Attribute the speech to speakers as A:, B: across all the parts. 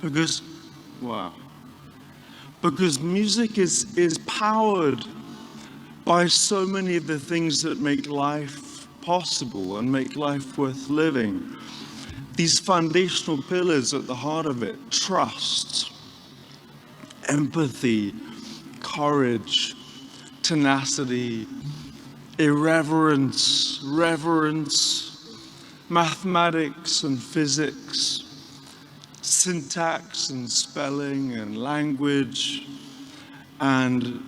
A: Because, wow. Because music is powered by so many of the things that make life possible and make life worth living. These foundational pillars at the heart of it: trust, empathy, courage, tenacity, irreverence, reverence, mathematics and physics, syntax and spelling and language, and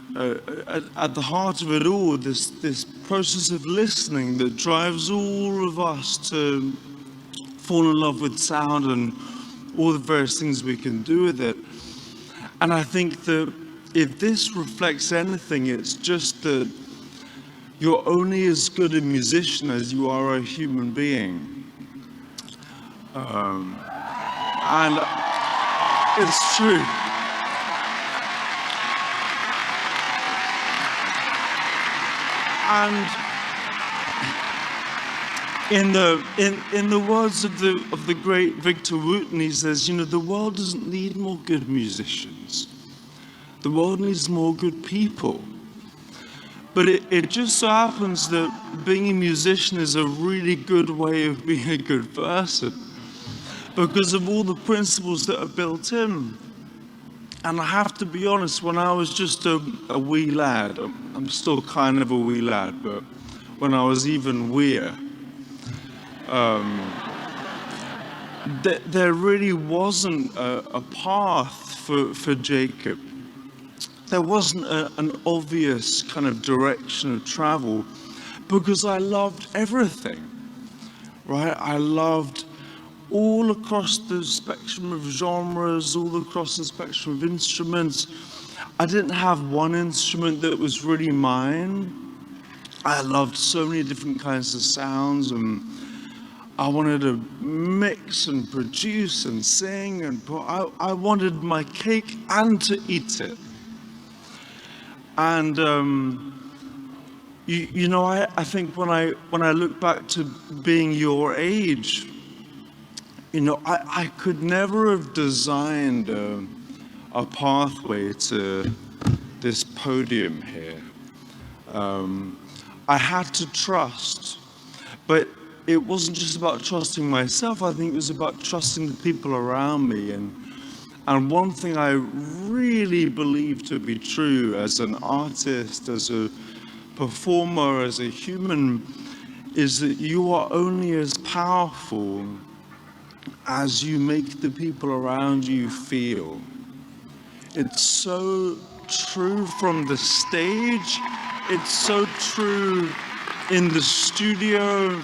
A: at the heart of it all, this process of listening that drives all of us to fall in love with sound and all the various things we can do with it. And I think that if this reflects anything, it's just that you're only as good a musician as you are a human being. And it's true. And in the words of the great Victor Wooten, he says, you know, the world doesn't need more good musicians. The world needs more good people. But it just so happens that being a musician is a really good way of being a good person, because of all the principles that are built in. And I have to be honest, when I was just a wee lad, I'm still kind of a wee lad, but when I was even weer, there really wasn't a path for Jacob. There wasn't an obvious kind of direction of travel, because I loved everything, right? I loved all across the spectrum of genres, all across the spectrum of instruments. I didn't have one instrument that was really mine. I loved so many different kinds of sounds, and I wanted to mix and produce and sing, and I wanted my cake and to eat it. And you know, I think when I look back to being your age, you know, I could never have designed a pathway to this podium here. I had to trust, but it wasn't just about trusting myself. I think it was about trusting the people around me. And one thing I really believe to be true as an artist, as a performer, as a human, is that you are only as powerful as you make the people around you feel. It's so true from the stage, it's so true in the studio,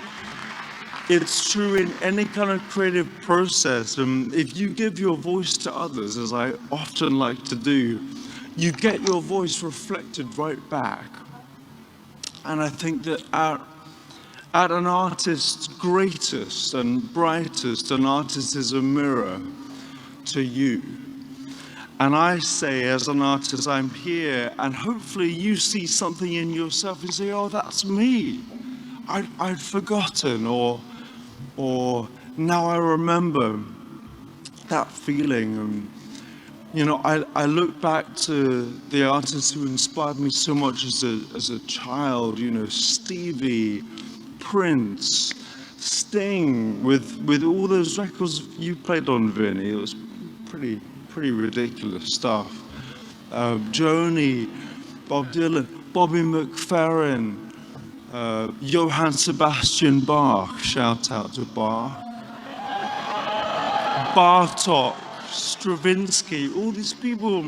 A: it's true in any kind of creative process. If you give your voice to others, as I often like to do, you get your voice reflected right back. And I think that at an artist's greatest and brightest, an artist is a mirror to you. And I say, as an artist, I'm here, and hopefully you see something in yourself and say, oh, that's me. I'd forgotten, or now I remember that feeling. You know, I look back to the artists who inspired me so much as a child, you know, Stevie, Prince, Sting, with all those records you played on, Vinny. It was pretty ridiculous stuff. Joni, Bob Dylan, Bobby McFerrin, Johann Sebastian Bach, shout out to Bach, Bartok, Stravinsky, all these people.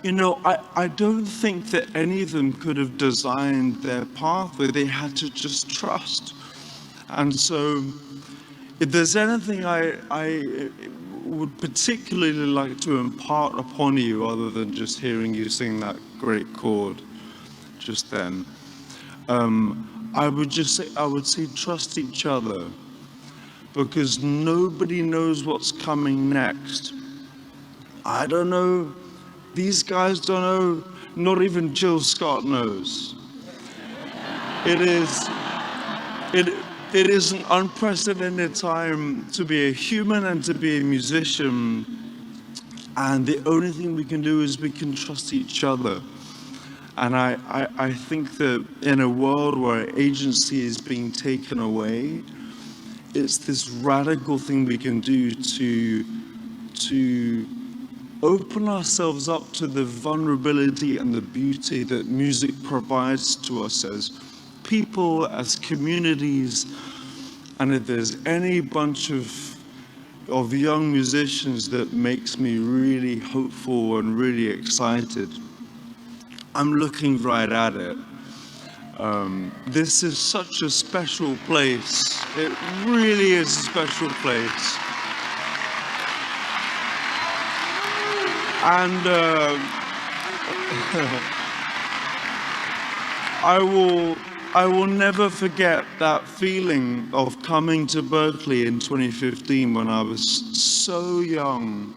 A: You know, I don't think that any of them could have designed their pathway. They had to just trust. And so, if there's anything I would particularly like to impart upon you, other than just hearing you sing that great chord just then, I would say trust each other, because nobody knows what's coming next. I don't know. These guys don't know. Not even Jill Scott knows. It is an unprecedented time to be a human and to be a musician. And the only thing we can do is we can trust each other. And I think that in a world where agency is being taken away, it's this radical thing we can do to open ourselves up to the vulnerability and the beauty that music provides to us as people, as communities. And if there's any bunch of young musicians that makes me really hopeful and really excited, I'm looking right at it. This is such a special place. It really is a special place. And I will never forget that feeling of coming to Berklee in 2015 when I was so young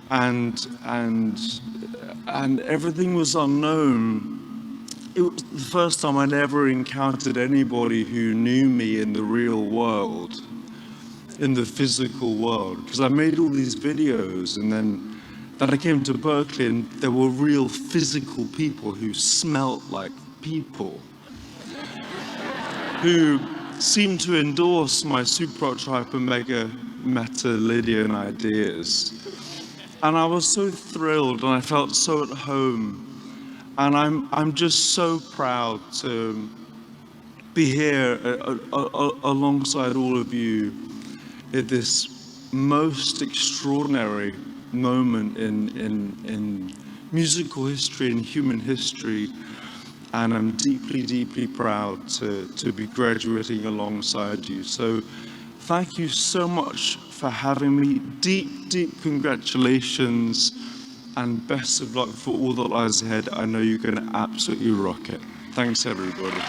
A: and everything was unknown. It was the first time I'd ever encountered anybody who knew me in the real world, in the physical world, because I made all these videos, and then I came to Berklee and there were real physical people who smelt like people, who seemed to endorse my supratype and meta-Lydian ideas. And I was so thrilled and I felt so at home. And I'm just so proud to be here alongside all of you at this most extraordinary moment in musical history and human history. And I'm deeply, deeply proud to be graduating alongside you. So thank you so much for having me. Deep, deep congratulations and best of luck for all that lies ahead. I know you're going to absolutely rock it. Thanks, everybody.